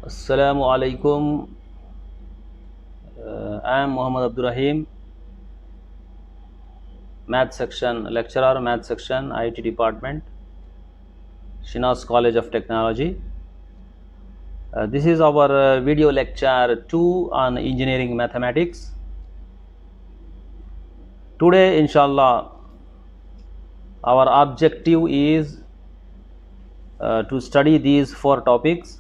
Assalamu alaikum. I am Muhammad Abdur Rahim, Math section lecturer, Math section, IT department, Shinas College of Technology. This is our video lecture 2 on engineering mathematics. Today, inshallah, our objective is to study these 4 topics.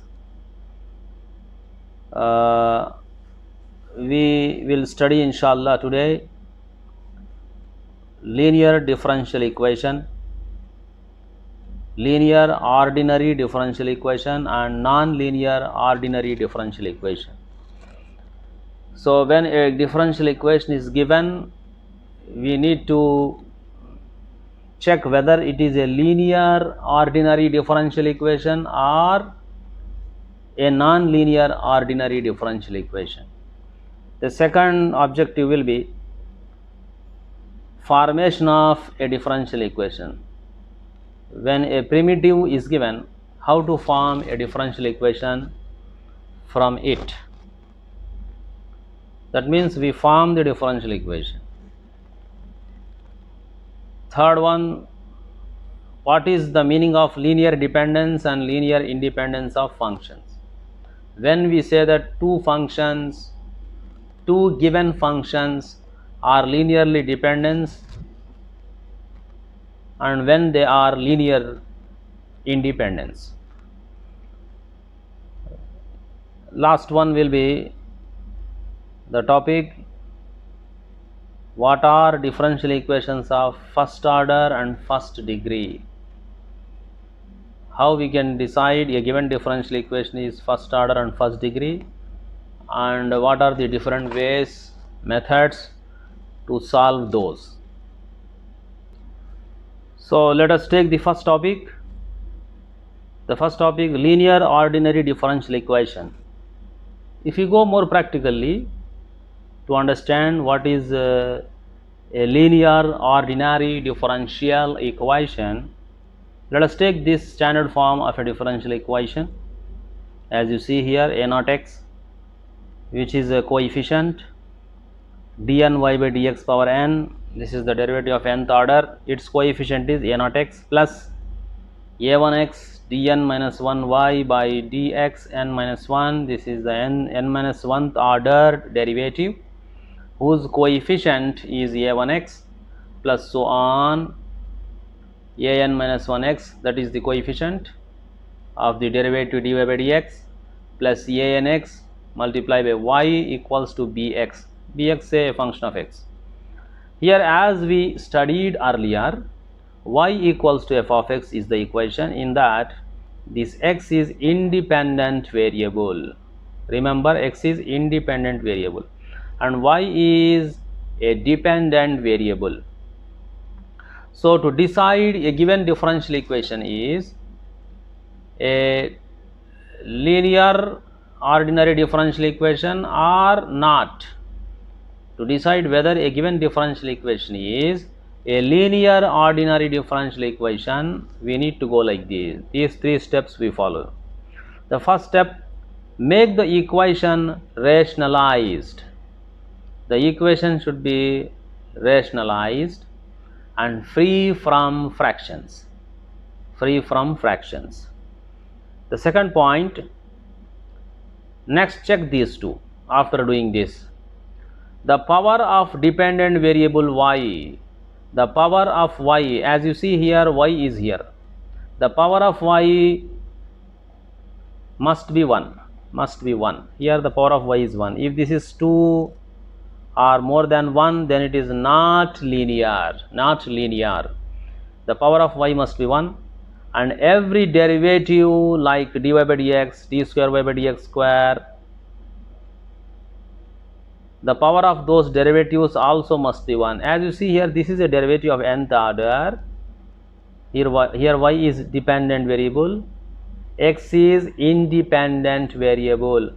We will study, inshallah, today linear differential equation, linear ordinary differential equation, and non-linear ordinary differential equation. So when a differential equation is given, we need to check whether it is a linear ordinary differential equation or a non-linear ordinary differential equation. The second objective will be formation of a differential equation. When a primitive is given, how to form a differential equation from it. That means we form the differential equation. Third one, what is the meaning of linear dependence and linear independence of functions? When we say that two given functions are linearly dependent and when they are linear independence. Last one will be the topic, what are differential equations of first order and first degree? How we can decide a given differential equation is first order and first degree, and what are the different ways, methods to solve those. So let us take the first topic. The first topic, linear ordinary differential equation. If you go more practically to understand what is a linear ordinary differential equation, let us take this standard form of a differential equation. As you see here, a naught x, which is a coefficient dny by dx power n, this is the derivative of nth order, its coefficient is a naught x plus a1x dn minus 1y by dx n minus 1, this is the n minus 1th order derivative whose coefficient is a1x plus so on an minus 1x, that is the coefficient of the derivative dy by dx, plus anx multiplied by y equals to bx, bx a function of x. Here, as we studied earlier, y equals to f of x is the equation in that this x is independent variable. Remember, x is independent variable and y is a dependent variable. So to decide a given differential equation is a linear ordinary differential equation or not. To decide whether a given differential equation is a linear ordinary differential equation, we need to go like this. These 3 steps we follow. The first step, make the equation rationalized. The equation should be rationalized and free from fractions. Free from fractions. The second point, next check these two after doing this. The power of dependent variable y, the power of y, as you see here, y is here. The power of y must be 1, must be 1. Here the power of y is 1. If this is 2 or more than 1, then it is not linear, not linear. The power of y must be 1, and every derivative like dy by dx, d square y by dx square, the power of those derivatives also must be 1. As you see here, this is a derivative of nth order. Here y is dependent variable, x is independent variable.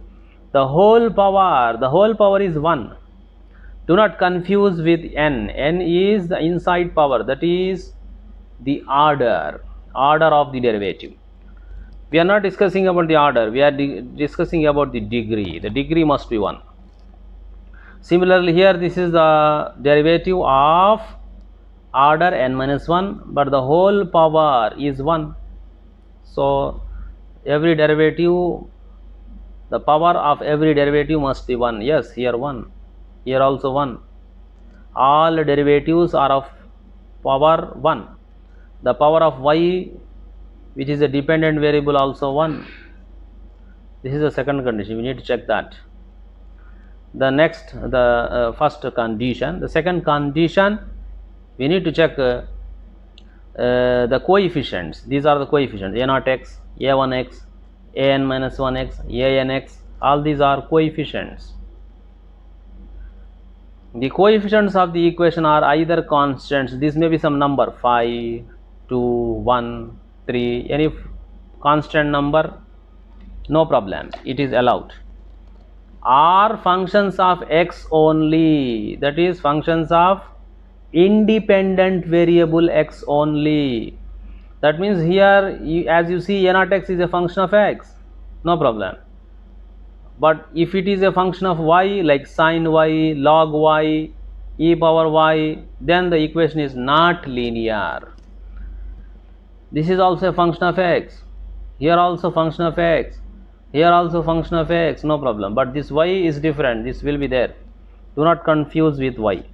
The whole power is 1. Do not confuse with n. N is the inside power, that is the order of the derivative. We are not discussing about the order, we are discussing about the degree. The degree must be 1. Similarly, here this is the derivative of order n minus 1, but the whole power is 1. So every derivative, the power of every derivative must be 1. Yes, here 1, here also 1. All derivatives are of power 1. The power of y, which is a dependent variable, also 1. This is the second condition, we need to check that. The next, the first condition. The second condition, we need to check the coefficients. These are the coefficients: a0x, a1x, an minus 1x, anx. All these are coefficients. The coefficients of the equation are either constants. This may be some number 5, 2, 1, 3, any constant number, no problem, it is allowed. Are functions of x only, that is functions of independent variable x only. That means here as you see, a0x is a function of x, no problem. But if it is a function of y, like sine y, log y, e power y, then the equation is not linear. This is also a function of x, here also function of x, here also function of x, no problem. But this y is different, this will be there. Do not confuse with y.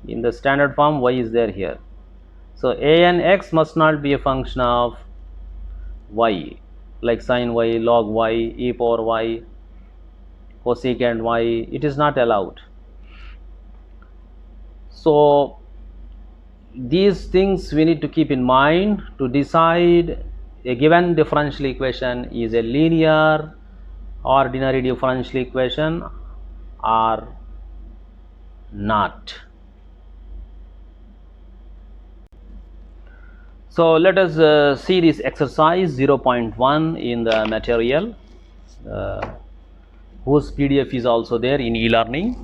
In the standard form, y is there here. So an x must not be a function of y, like sine y, log y, e power y, cosecant y. It is not allowed. So these things we need to keep in mind to decide a given differential equation is a linear ordinary differential equation or not. So let us see this exercise 0.1 in the material, whose PDF is also there in e-learning.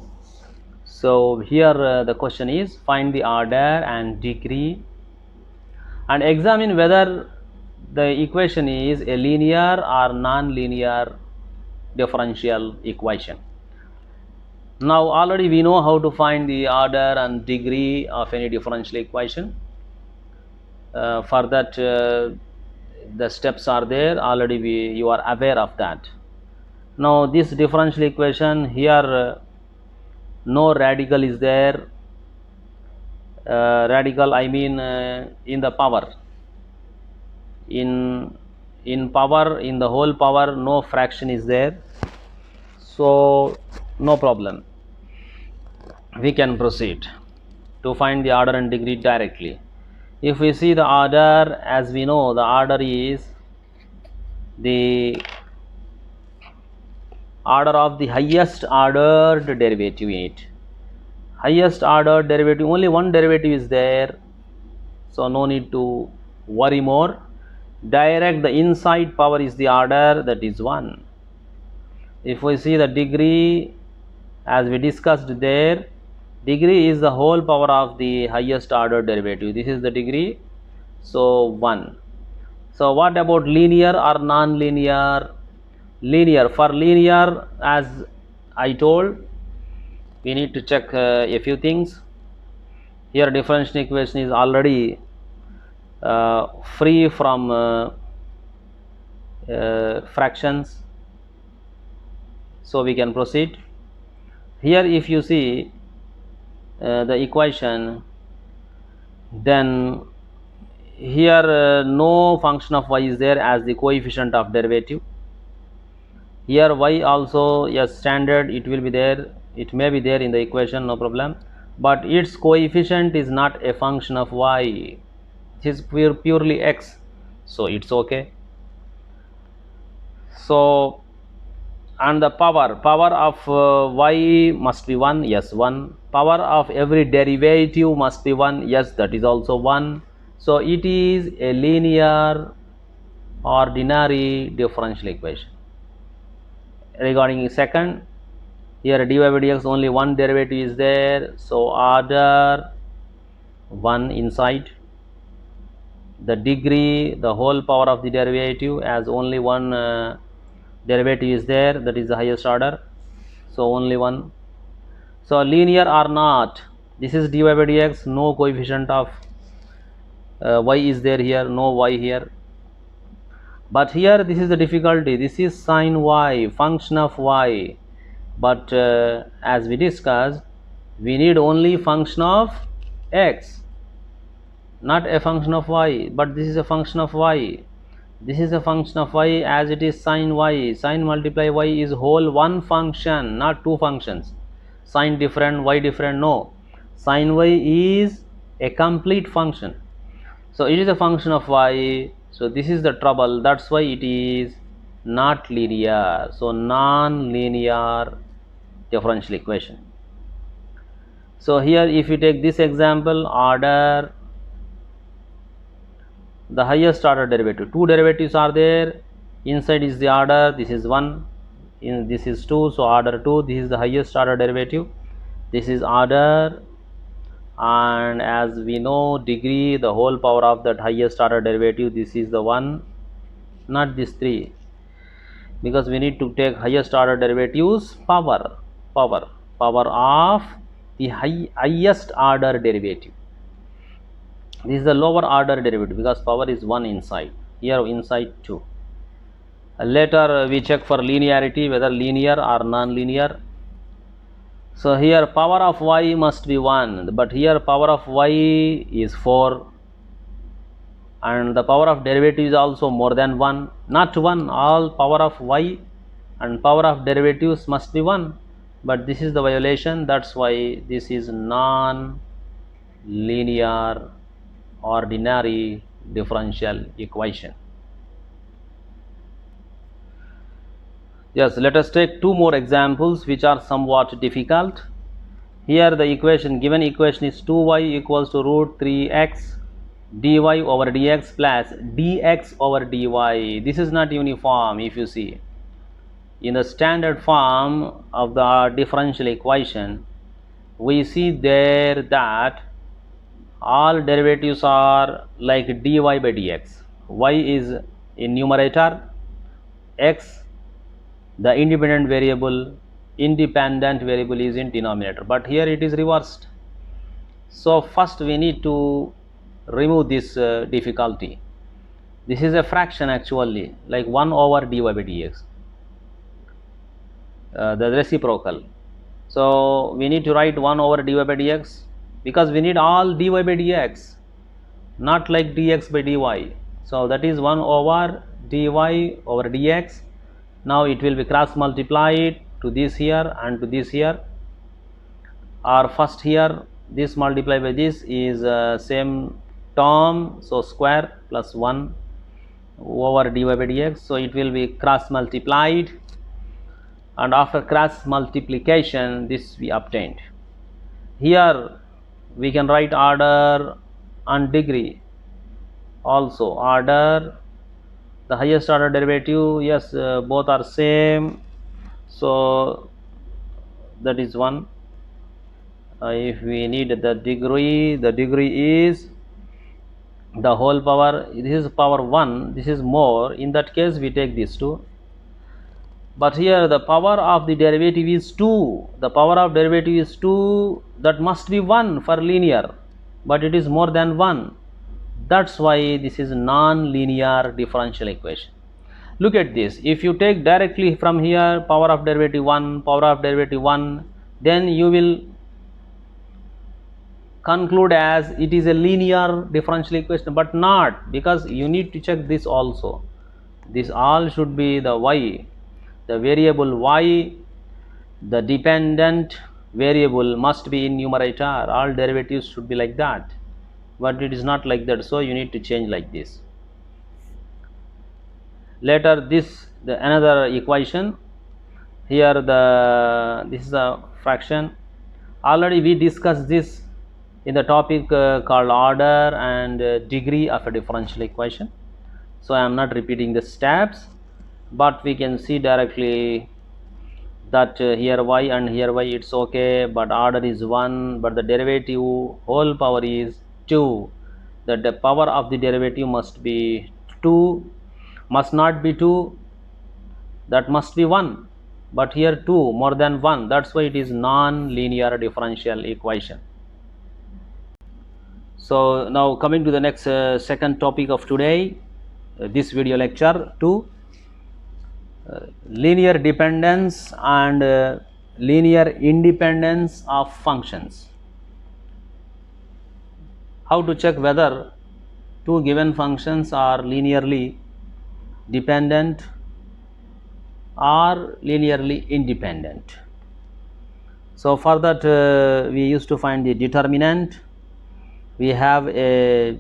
So here the question is, find the order and degree and examine whether the equation is a linear or non-linear differential equation. Now already we know how to find the order and degree of any differential equation. For that the steps are there already, you are aware of that. Now this differential equation here, no radical is there. Radical, I mean in the power, in power, in the whole power, no fraction is there. So no problem, we can proceed to find the order and degree directly. If we see the order, as we know, the order is the order of the highest ordered derivative in it. Highest ordered derivative, only one derivative is there, so no need to worry more. Direct, the inside power is the order, that is 1. If we see the degree, as we discussed there, degree is the whole power of the highest order derivative. This is the degree, so 1. So what about linear or non-linear? Linear. For linear, as I told, we need to check a few things. Here differential equation is already free from fractions, so we can proceed. Here if you see the equation, then here no function of y is there as the coefficient of derivative. Here y also, yes, standard, it will be there, it may be there in the equation, no problem, but its coefficient is not a function of y, it is purely x, so it's okay. So and the power of y must be 1, yes, 1. Power of every derivative must be 1, yes, that is also 1. So it is a linear ordinary differential equation. Regarding second, here dy by dx, only one derivative is there, so order 1 inside. the degree, the whole power of the derivative, as only one derivative is there, that is the highest order, so only one. So linear or not, this is dy by dx, no coefficient of y is there here, no y here. But here this is the difficulty, this is sin y, function of y, but as we discussed, we need only function of x, not a function of y, but this is a function of y. This is a function of y, as it is sin y, sin multiply y is whole one function, not two functions. Sin different, y different, no. Sin y is a complete function. So it is a function of y, so this is the trouble, that's why it is not linear, so non-linear differential equation. So here if you take this example, order, the highest order derivative, two derivatives are there, inside is the order, this is 1, this is 2, so order 2, this is the highest order derivative, this is order, and as we know, degree, the whole power of that highest order derivative, this is the 1, not this 3, because we need to take highest order derivatives power of the highest order derivative. This is the lower order derivative because power is 1 inside, here inside 2. Later we check for linearity, whether linear or non-linear. So here power of y must be 1, but here power of y is 4, and the power of derivative is also more than 1, not 1, all power of y and power of derivatives must be 1, but this is the violation, that's why this is non-linear ordinary differential equation. Yes, let us take two more examples which are somewhat difficult. Here the equation, given equation is 2y equals to root 3x dy over dx plus dx over dy. This is not uniform. If you see in the standard form of the differential equation, we see there that all derivatives are like dy by dx. Y is in numerator, x the independent variable is in denominator, but here it is reversed. So first we need to remove this difficulty. This is a fraction actually, like 1 over dy by dx, the reciprocal. So we need to write 1 over dy by dx, because we need all dy by dx, not like dx by dy. So that is 1 over dy over dx. Now it will be cross multiplied to this here and to this here, or first here this multiplied by this is same term, so square plus 1 over dy by dx, so it will be cross multiplied, and after cross multiplication this we obtained. Here we can write order and degree also. Order, the highest order derivative, yes, both are same, so that is 1. If we need the degree is the whole power, this is power 1, this is more, in that case we take these 2. But here the power of the derivative is 2, the power of derivative is 2, that must be 1 for linear, but it is more than 1, that's why this is non-linear differential equation. Look at this, if you take directly from here power of derivative 1, then you will conclude as it is a linear differential equation, but not, because you need to check this also. This all should be the y, the variable y, the dependent variable must be in numerator, all derivatives should be like that, but it is not like that, so you need to change like this. Later this, the another equation, here this is a fraction, already we discussed this in the topic called order and degree of a differential equation, so I am not repeating the steps, but we can see directly that here y and here y it's okay, but order is 1, but the derivative whole power is 2, that the power of the derivative must be 2, must not be 2, that must be 1, but here 2 more than 1, that's why it is non-linear differential equation. So now coming to the next second topic of today, this video lecture, 2, linear dependence and linear independence of functions. How to check whether two given functions are linearly dependent or linearly independent. So for that we used to find the determinant. We have a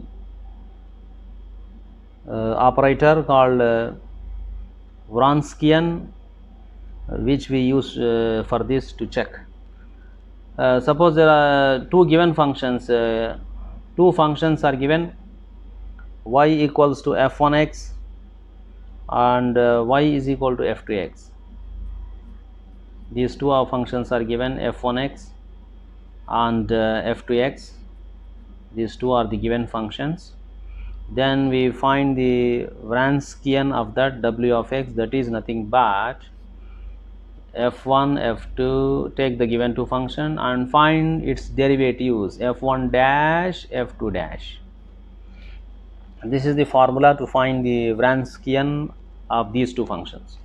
operator called Wronskian, which we use for this to check. Suppose there are two given functions, two functions are given, y equals to f1x and y is equal to f2x. These two functions are given, f1x and f2x. These two are the given functions. Then we find the Wronskian of that, w of x, that is nothing but f1 f2, take the given two function and find its derivatives, f1 dash f2 dash. This is the formula to find the Wronskian of these two functions.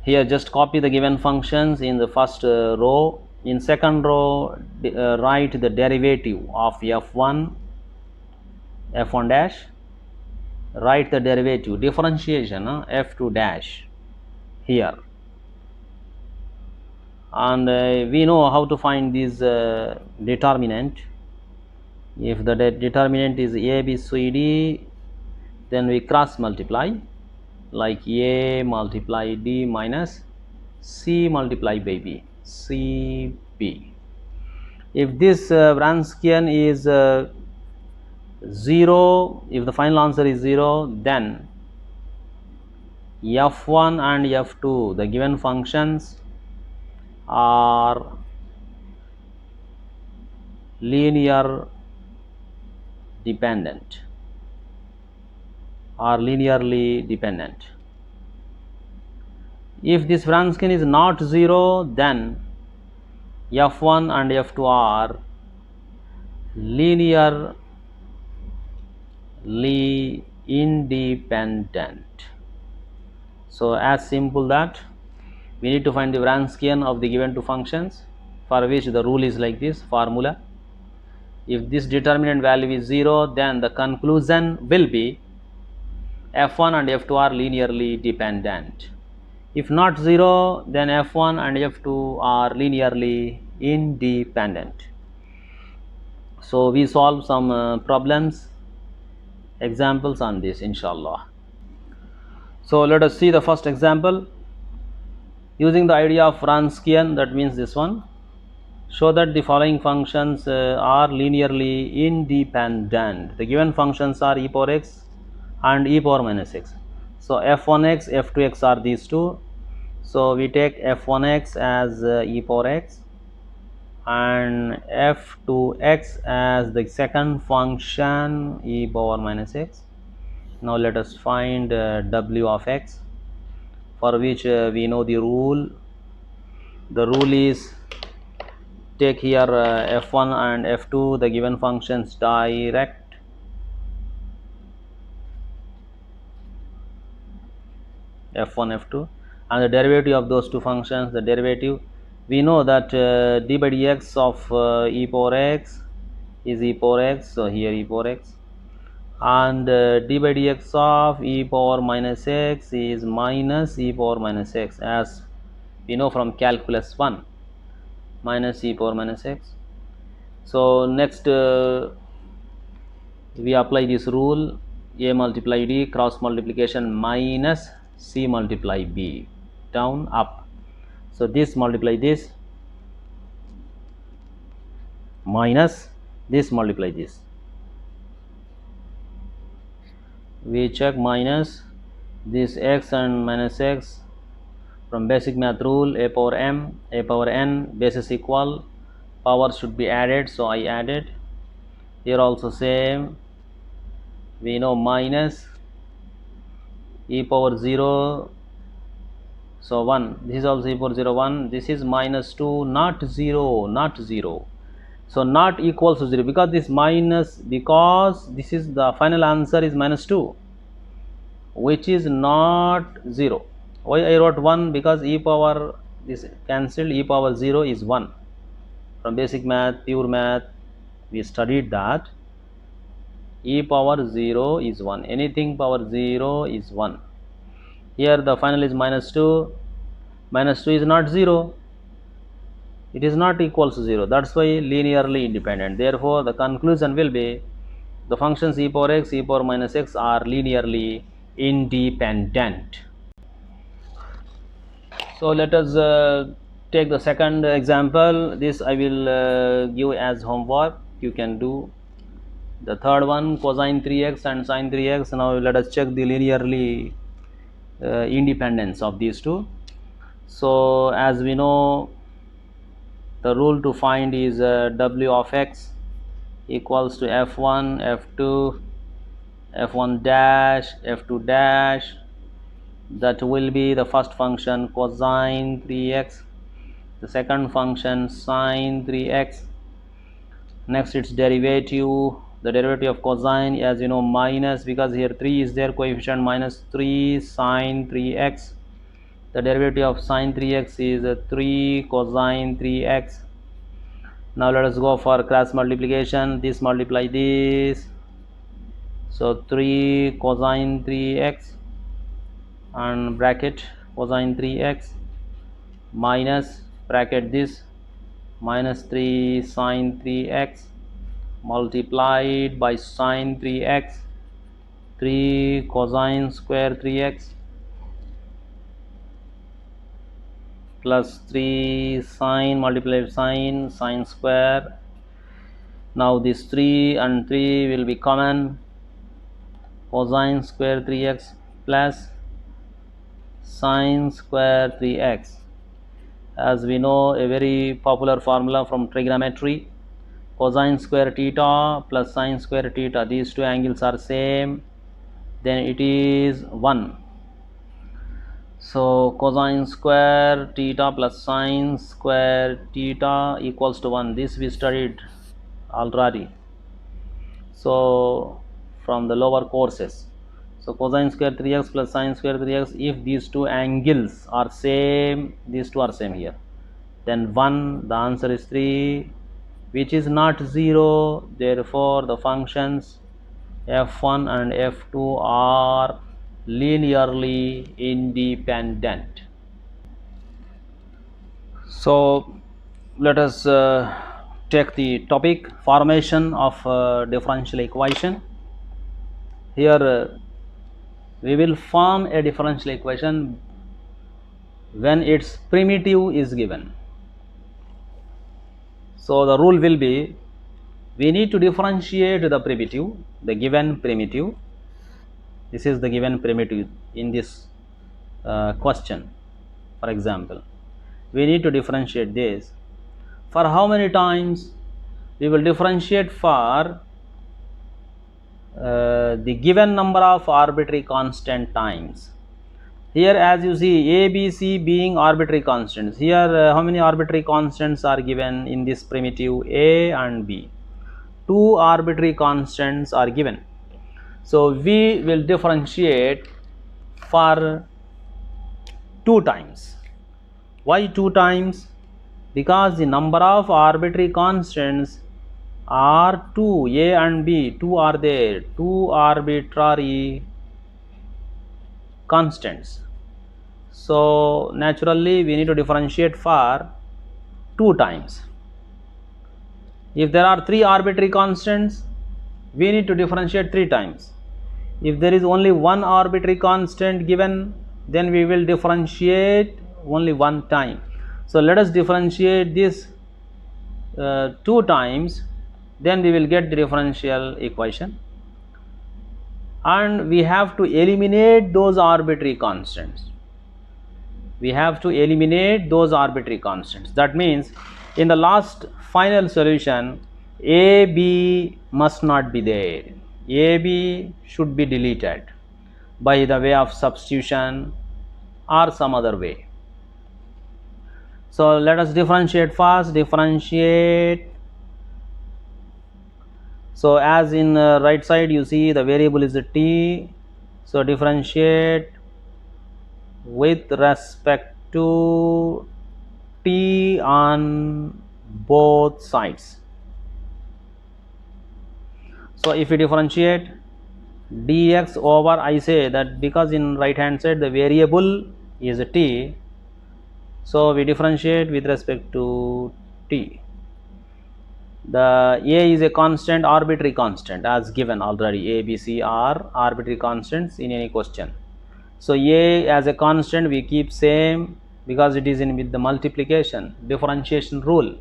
Here just copy the given functions in the first row. In second row write the derivative of f1 dash, write the derivative differentiation f2 dash here, and we know how to find this determinant. If the determinant is a b c d, then we cross multiply, like a multiply d minus c multiply by b, c b. If this Wronskian is 0, if the final answer is 0, then f1 and f2, the given functions, are linear dependent, are linearly dependent. If this Wronskian is not 0, then f1 and f2 are linearly independent. So as simple that we need to find the Wronskian of the given two functions, for which the rule is like this formula. If this determinant value is 0, then the conclusion will be f1 and f2 are linearly dependent. If not 0, then f1 and f2 are linearly independent. So we solve some problems, examples on this, inshallah. So let us see the first example. Using the idea of Wronskian, that means this one, show that the following functions are linearly independent. The given functions are e power x and e power minus x. So f1x, f2x are these two. So we take f1x as e power x and f2x as the second function, e power minus x. Now let us find w of x, for which we know the rule. The rule is, take here f1 and f2, the given functions, direct f1 f2, and the derivative of those two functions, the derivative, we know that d by dx of e power x is e power x, so here e power x, and d by dx of e power minus x is minus e power minus x, as we know from calculus 1, minus e power minus x. So next we apply this rule, a multiply d, cross multiplication, minus c multiply b, down up. So this multiply this, minus this multiply this. We check minus this x and minus x from basic math rule, a power m, a power n, bases equal, power should be added, so I added. Here also same, we know minus e power 0, so 1. This is also e power 0, 1. This is minus 2, not 0, not 0. So not equals to 0, because this minus, because this is the final answer is minus 2, which is not 0. Why I wrote 1? Because e power, this cancelled, e power 0 is 1. From basic math, pure math, we studied that e power 0 is 1. Anything power 0 is 1. Here the final is minus 2. Minus 2 is not 0. It is not equals to 0. That's why linearly independent. Therefore, the conclusion will be the functions e power x, e power minus x are linearly independent. So let us take the second example. This I will give as homework. You can do. The third one, cosine 3x and sine 3x. Now let us check the linearly independence of these two. So as we know, the rule to find is w of x equals to f1, f2, f1 dash, f2 dash. That will be the first function cosine 3x, the second function sine 3x. Next its derivative, the derivative of cosine, as you know, minus, because here 3 is there, coefficient minus 3 sine 3x. The derivative of sine 3x is 3 cosine 3x. Now let us go for cross multiplication. This multiply this, so 3 cosine 3x and bracket cosine 3x minus bracket this minus 3 sine 3x multiplied by sine 3x, 3 cosine square 3x plus 3 sine multiplied sine square. Now this 3 and 3 will be common, cosine square 3x plus sine square 3x. As we know, a very popular formula from trigonometry, cosine square theta plus sine square theta, these two angles are same, then it is 1. So cosine square theta plus sine square theta equals to 1. This we studied already, so from the lower courses. So cosine square 3x plus sine square 3x, if these two angles are same, these two are same here, then 1, the answer is 3, which is not 0. Therefore the functions f1 and f2 are linearly independent. So let us take the topic, formation of differential equation. Here we will form a differential equation when its primitive is given. So the rule will be, we need to differentiate the primitive, the given primitive. This is the given primitive in this question. For example, we need to differentiate this. For how many times? We will differentiate for the given number of arbitrary constant times. Here as you see, a, b, c being arbitrary constants. Here how many arbitrary constants are given in this primitive? A and b. 2 arbitrary constants are given. So we will differentiate for 2 times. Why 2 times? Because the number of arbitrary constants are 2, a and b, 2 are there, 2 arbitrary constants. So naturally we need to differentiate for 2 times. If there are 3 arbitrary constants, we need to differentiate 3 times. If there is only 1 arbitrary constant given, then we will differentiate only 1 time. So let us differentiate this 2 times, then we will get the differential equation, and we have to eliminate those arbitrary constants. We have to eliminate those arbitrary constants. That means in the last final solution, AB must not be there. AB should be deleted by the way of substitution or some other way. So let us differentiate first. Differentiate. So as in right side you see the variable is a t. So differentiate with respect to t on both sides. So if we differentiate dx over, I say that because in right hand side the variable is a t, so we differentiate with respect to t. The a is a constant, arbitrary constant, as given already. A, B, C are arbitrary constants in any question. So a as a constant we keep same because it is in with the multiplication differentiation rule.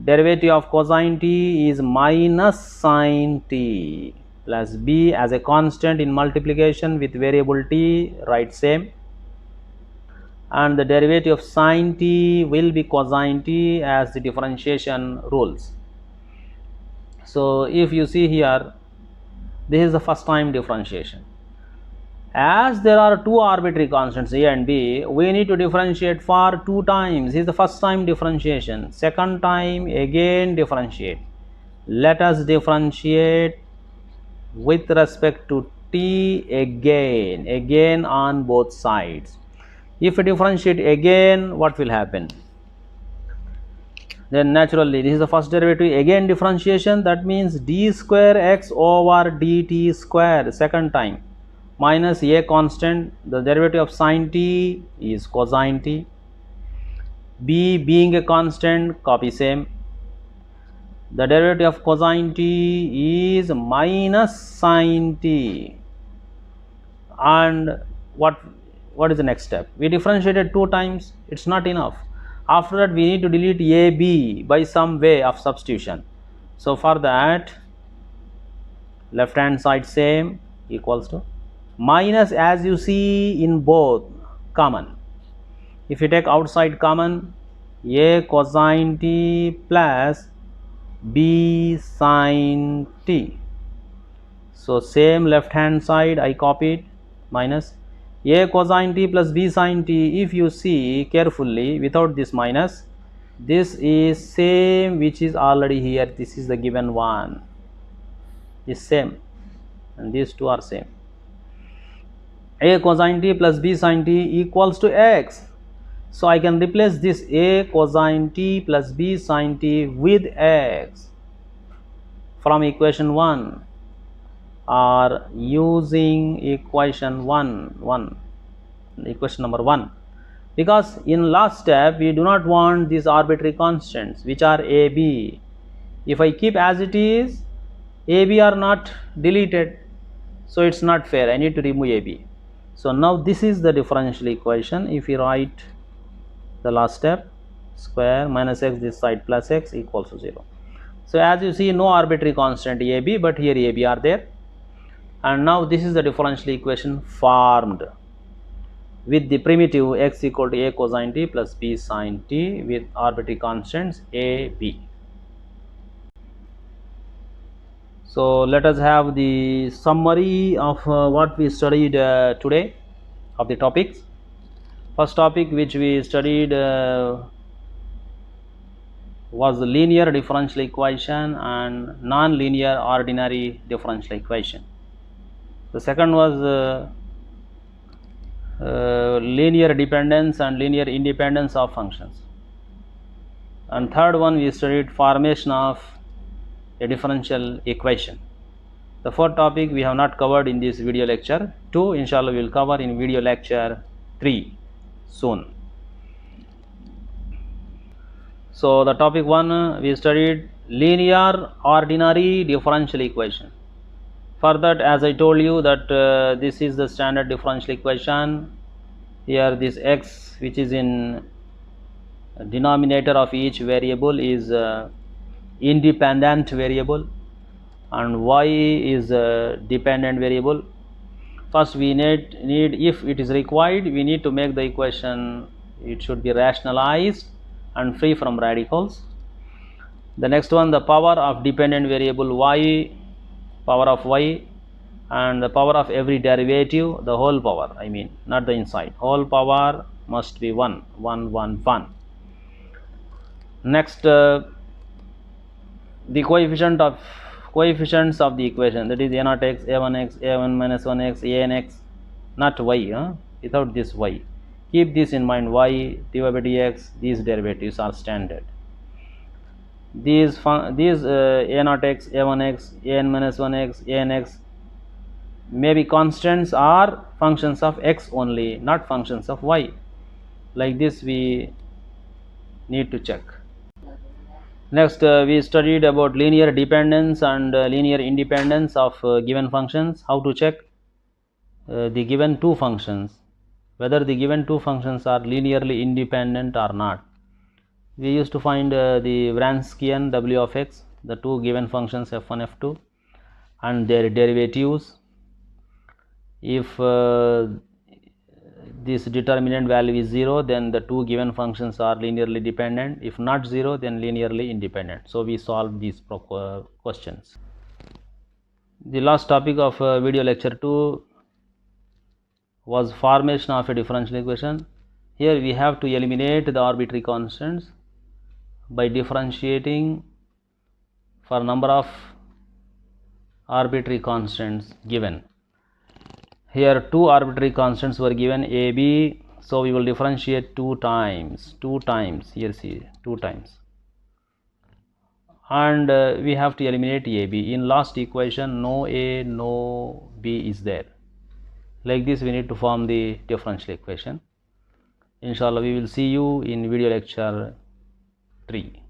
Derivative of cosine t is minus sine t plus b as a constant in multiplication with variable t, write same. And the derivative of sine t will be cosine t as the differentiation rules. So if you see here, this is the first time differentiation. As there are two arbitrary constants a and b, we need to differentiate for two times. This is the first time differentiation. Second time again differentiate. Let us differentiate with respect to t again on both sides. If we differentiate again, what will happen? Then naturally this is the first derivative, again differentiation, that means d square x over dt square second time minus a constant, the derivative of sine t is cosine t, b being a constant, copy same, the derivative of cosine t is minus sine t. And what is the next step? We differentiated two times, it's not enough. After that we need to delete AB by some way of substitution. So for that, left hand side same equals to minus, as you see in both, common. If you take outside common, a cosine t plus b sine t. So same left hand side I copied, minus a cosine t plus b sine t. If you see carefully without this minus, this is same which is already here. This is the given one, is same, and these two are same. A cosine t plus b sine t equals to x. So I can replace this a cosine t plus b sine t with x from equation 1 or using equation equation number 1, because in last step we do not want these arbitrary constants which are a, b. If I keep as it is, a, b are not deleted, so it's not fair. I need to remove a, b. So now this is the differential equation. If we write the last step, square minus x this side plus x equals to 0. So as you see, no arbitrary constant a, b, but here a, b are there. And now this is the differential equation formed with the primitive x equal to a cosine t plus b sine t with arbitrary constants a, b. So let us have the summary of what we studied today of the topics. First topic which we studied was the linear differential equation and non-linear ordinary differential equation. The second was linear dependence and linear independence of functions. And third one, we studied formation of a differential equation. The fourth topic we have not covered in this video lecture 2. Inshallah we will cover in video lecture 3 soon. So the topic 1, we studied linear ordinary differential equation. For that, as I told you that this is the standard differential equation. Here this x which is in denominator of each variable is independent variable and y is a dependent variable. First we need, if it is required, we need to make the equation, it should be rationalized and free from radicals. The next one, the power of dependent variable y, power of y, and the power of every derivative, the whole power, I mean not the inside, whole power must be 1, 1, 1, 1. Next, the coefficients of the equation, that is a naught x, a1x, a1 minus 1x, anx, not y, without this y. Keep this in mind, y divided by dx, these derivatives are standard. These a naught x, a1x, an minus 1x, anx may be constants or functions of x only, not functions of y. Like this we need to check. Next, we studied about linear dependence and linear independence of given functions. How to check the given two functions, whether the given two functions are linearly independent or not. We used to find the Wronskian w of x, the two given functions f1, f2 and their derivatives. If this determinant value is 0, then the two given functions are linearly dependent. If not 0, then linearly independent. So we solve these questions. The last topic of video lecture 2 was formation of a differential equation. Here we have to eliminate the arbitrary constants by differentiating for number of arbitrary constants given. Here two arbitrary constants were given, a, b, so we will differentiate two times, here see, 2 times, and we have to eliminate a, b. In last equation no a, no b is there. Like this we need to form the differential equation. Inshallah we will see you in video lecture 3.